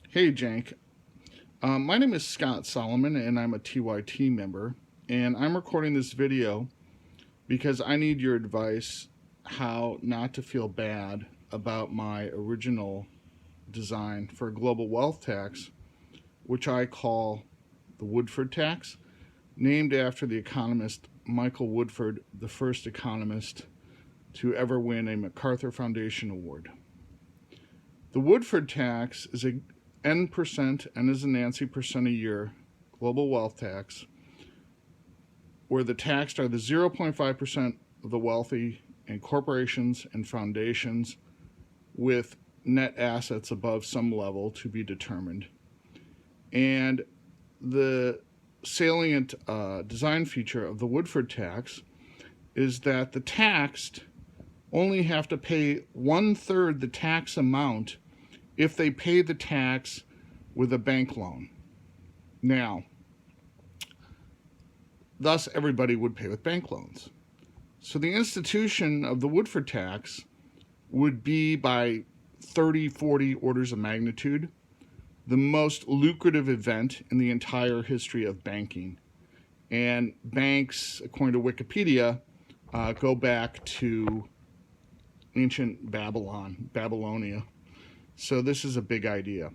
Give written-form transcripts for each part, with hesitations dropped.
Hey, Cenk. My name is Scott Solomon, and I'm a TYT member. And I'm recording this video because I need your advice how not to feel bad about my original design for a global wealth tax, which I call the Woodford tax, named after the economist Michael Woodford, the first economist to ever win a MacArthur Foundation Award. The Woodford tax is a N% N as in Nancy percent a year global wealth tax, where the taxed are the 0.5% of the wealthy and corporations and foundations with net assets above some level to be determined. And the salient design feature of the Woodford tax is that the taxed only have to pay 1/3 the tax amount if they pay the tax with a bank loan. Now, thus everybody would pay with bank loans. So the institution of the Woodford tax would be by 30, 40 orders of magnitude the most lucrative event in the entire history of banking. And banks, according to Wikipedia, go back to ancient Babylonia. So this is a big idea.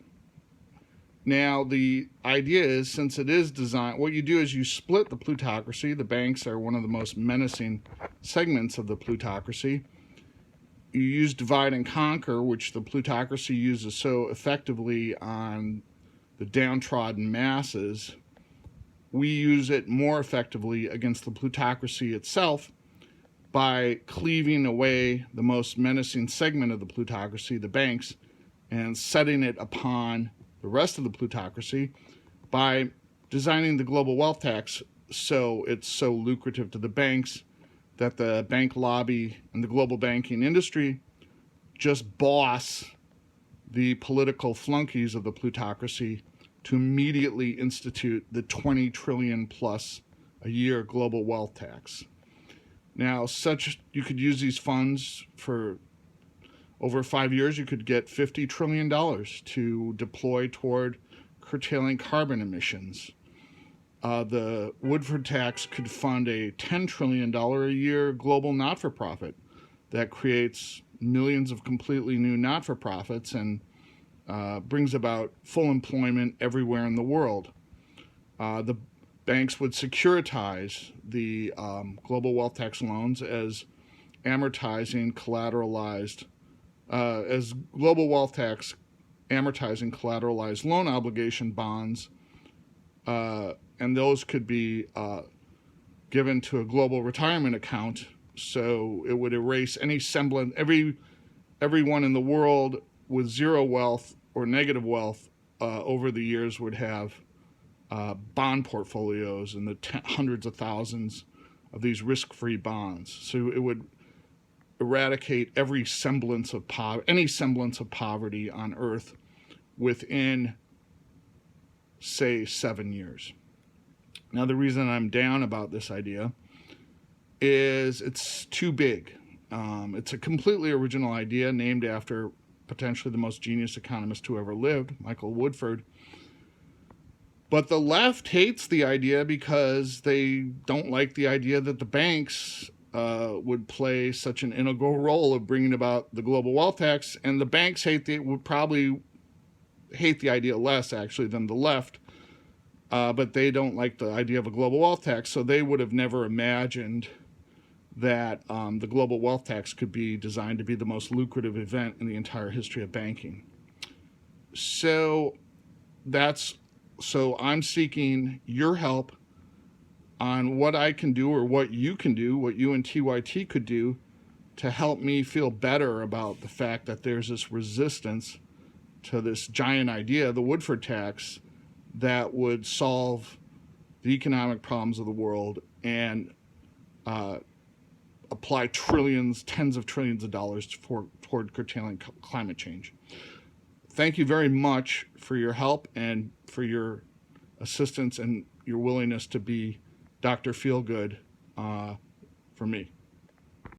Now, the idea is, since it is designed, what you do is you split the plutocracy. The banks are one of the most menacing segments of the plutocracy. You use divide and conquer, which the plutocracy uses so effectively on the downtrodden masses. We use it more effectively against the plutocracy itself by cleaving away the most menacing segment of the plutocracy, the banks, and setting it upon the rest of the plutocracy by designing the global wealth tax so it's so lucrative to the banks that the bank lobby and the global banking industry just boss the political flunkies of the plutocracy to immediately institute the 20 trillion plus a year global wealth tax. Now, you could use these funds for over 5 years. You could get $50 trillion to deploy toward curtailing carbon emissions. The Woodford tax could fund a $10 trillion a year global not-for-profit that creates millions of completely new not-for-profits and brings about full employment everywhere in the world. The banks would securitize the global wealth tax loans as amortizing collateralized as global wealth tax amortizing collateralized loan obligation bonds, and those could be given to a global retirement account. So it would erase any semblance. Everyone in the world with zero wealth or negative wealth over the years would have bond portfolios in the hundreds of thousands of these risk-free bonds. So it would eradicate any semblance of poverty on Earth within, say, 7 years. Now, the reason I'm down about this idea is it's too big. It's a completely original idea named after potentially the most genius economist who ever lived, Michael Woodford. But the left hates the idea because they don't like the idea that the banks would play such an integral role of bringing about the global wealth tax, and the banks would probably hate the idea less actually than the left, but they don't like the idea of a global wealth tax, so they would have never imagined that the global wealth tax could be designed to be the most lucrative event in the entire history of banking. So I'm seeking your help on what I can do, or what you can do, what you and TYT could do to help me feel better about the fact that there's this resistance to this giant idea, the Woodford tax, that would solve the economic problems of the world and apply trillions, tens of trillions of dollars toward curtailing climate change. Thank you very much for your help and for your assistance and your willingness to be Dr. Feelgood for me.